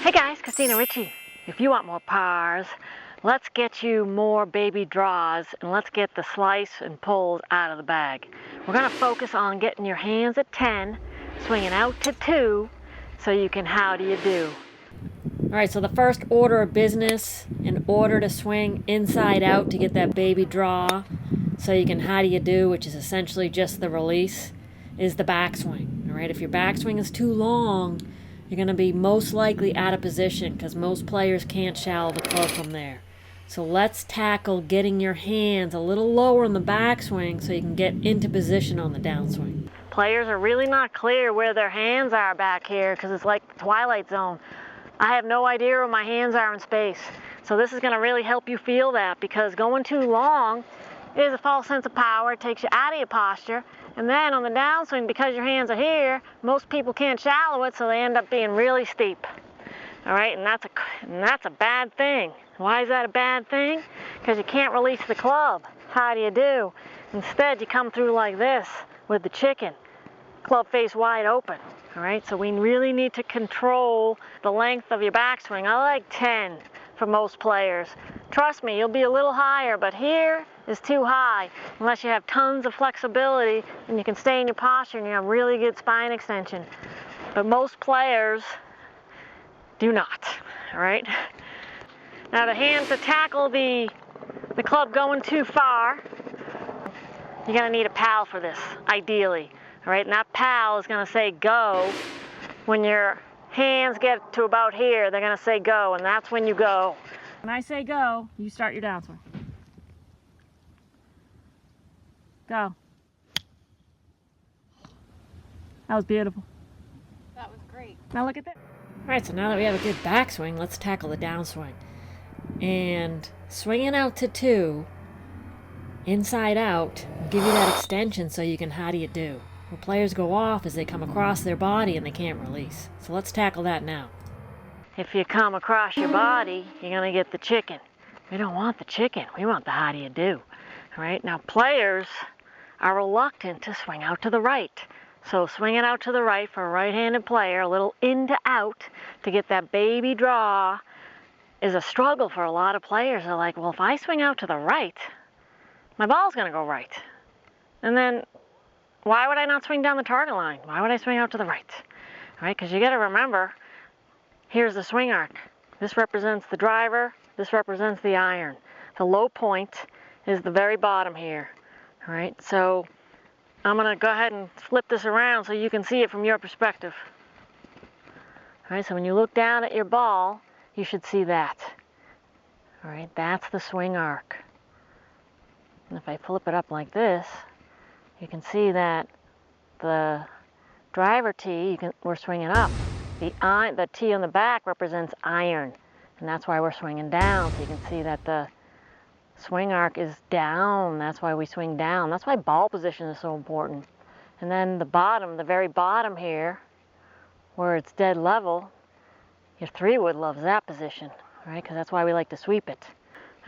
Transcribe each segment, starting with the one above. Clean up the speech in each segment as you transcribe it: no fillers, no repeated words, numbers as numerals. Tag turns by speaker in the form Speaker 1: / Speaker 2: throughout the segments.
Speaker 1: Hey guys, Christina Ritchie. If you want more PARS, let's get you more baby draws and let's get the slice and pulls out of the bag. We're going to focus on getting your hands at 10, swinging out to 2, so you can how do you do.
Speaker 2: All right, so the first order of business, in order to swing inside out to get that baby draw, so you can how do you do, which is essentially just the release, is the backswing. All right, if your backswing is too long, you're going to be most likely out of position because most players can't shallow the club from there. So let's tackle getting your hands a little lower in the backswing so you can get into position on the downswing.
Speaker 1: Players are really not clear where their hands are back here because it's like the Twilight Zone. I have no idea where my hands are in space. So this is going to really help you feel that, because going too long is a false sense of power. It takes you out of your posture. And then on the downswing, because your hands are here, most people can't shallow it, so they end up being really steep. All right, and that's a bad thing. Why is that a bad thing? Because you can't release the club. How do you do? Instead, you come through like this with the chicken, club face wide open. All right, so we really need to control the length of your backswing. I like 10 for most players. Trust me, you'll be a little higher, but here is too high unless you have tons of flexibility and you can stay in your posture and you have really good spine extension. But most players do not. All right. Now the hands to tackle the club going too far, you're gonna need a pal for this, ideally. All right, and that pal is gonna say go. When your hands get to about here, they're gonna say go, and that's when you go. When I say go, you start your downswing. Go. That was beautiful.
Speaker 3: That was great.
Speaker 1: Now look at that.
Speaker 2: All right, so now that we have a good backswing, let's tackle the downswing. And swinging out to 2, inside out, will give you that extension so you can how do you do. Where players go off as they come across their body and they can't release. So let's tackle that now.
Speaker 1: If you come across your body, you're gonna get the chicken. We don't want the chicken, we want the how do you do. All right, now players are reluctant to swing out to the right. So swinging out to the right for a right-handed player, a little in to out to get that baby draw, is a struggle for a lot of players. They're like, well, if I swing out to the right, my ball's gonna go right. And then why would I not swing down the target line? Why would I swing out to the right? All right, because you gotta remember, here's the swing arc. This represents the driver, this represents the iron. The low point is the very bottom here. All right, so I'm gonna go ahead and flip this around so you can see it from your perspective. All right, so when you look down at your ball, you should see that. All right, that's the swing arc. And if I flip it up like this, you can see that the driver tee, we're swinging up. The tee on the back represents iron, and that's why we're swinging down. So you can see that the swing arc is down. That's why we swing down. That's why ball position is so important. And then the bottom, the very bottom here, where it's dead level, your 3-wood loves that position, right? Because that's why we like to sweep it.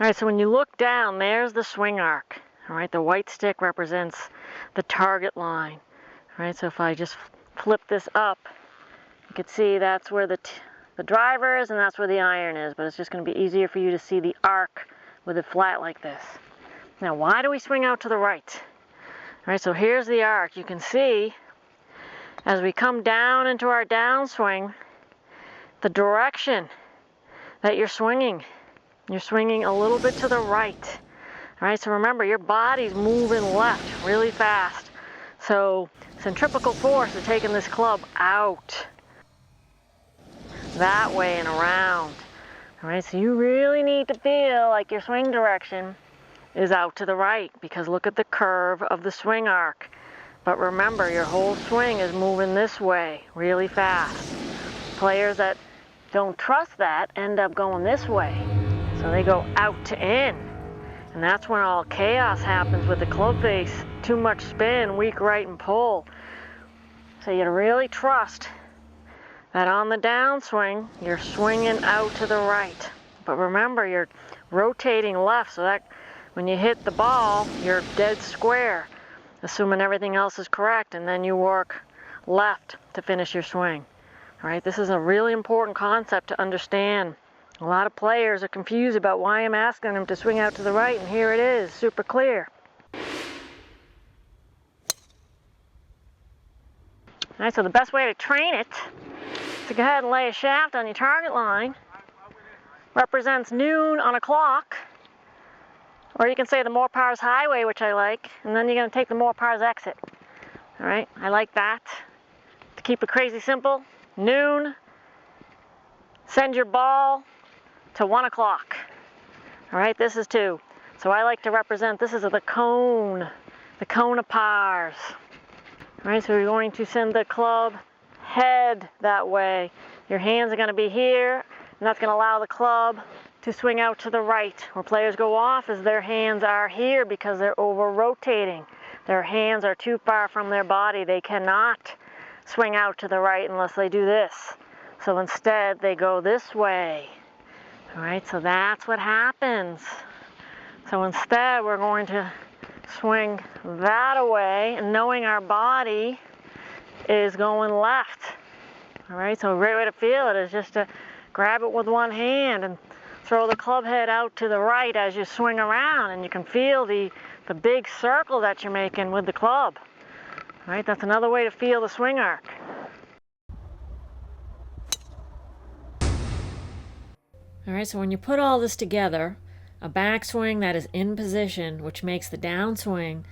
Speaker 1: All right, so when you look down, there's the swing arc. All right, the white stick represents the target line. All right, so if I just flip this up, you can see that's where the driver is and that's where the iron is, but it's just going to be easier for you to see the arc with it flat like this. Now, why do we swing out to the right? All right, so here's the arc. You can see as we come down into our downswing, the direction that you're swinging a little bit to the right. All right, so remember, your body's moving left really fast. So centrifugal force is taking this club out that way and around. All right, so you really need to feel like your swing direction is out to the right, because look at the curve of the swing arc. But remember, your whole swing is moving this way really fast. Players that don't trust that end up going this way. So they go out to in. And that's when all chaos happens with the club face. Too much spin, weak right and pull. So you really trust that on the downswing, you're swinging out to the right. But remember, you're rotating left, so that when you hit the ball, you're dead square, assuming everything else is correct, and then you work left to finish your swing. All right, this is a really important concept to understand. A lot of players are confused about why I'm asking them to swing out to the right, and here it is, super clear. All right, so the best way to train it is to go ahead and lay a shaft on your target line. Represents noon on a clock. Or you can say the more PARS highway, which I like, and then you're going to take the more PARS exit. All right, I like that. To keep it crazy simple, noon, send your ball to 1 o'clock. All right, this is 2. So I like to represent, this is the cone of PARS. All right, so you're going to send the club head that way. Your hands are going to be here, and that's going to allow the club to swing out to the right. Where players go off is their hands are here because they're over rotating. Their hands are too far from their body. They cannot swing out to the right unless they do this. So instead they go this way. All right, so that's what happens. So instead we're going to swing that away, and knowing our body is going left. All right, so a great way to feel it is just to grab it with one hand and throw the club head out to the right as you swing around, and you can feel the big circle that you're making with the club. All right, that's another way to feel the swing arc.
Speaker 2: All right, so when you put all this together, a backswing that is in position, which makes the downswing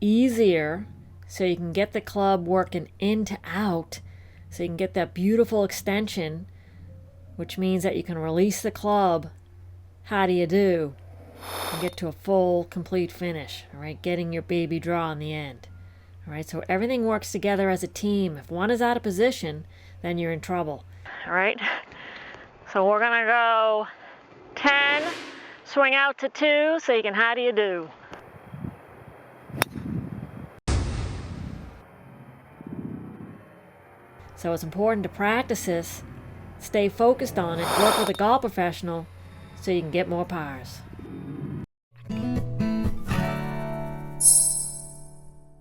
Speaker 2: easier, so you can get the club working in to out, so you can get that beautiful extension, which means that you can release the club, how do you do, and get to a full, complete finish, all right, getting your baby draw in the end. All right, so everything works together as a team. If one is out of position, then you're in trouble.
Speaker 1: All right, so we're gonna go 10, swing out to 2, so you can how do you do.
Speaker 2: So it's important to practice this, stay focused on it, work with a golf professional so you can get more PARS.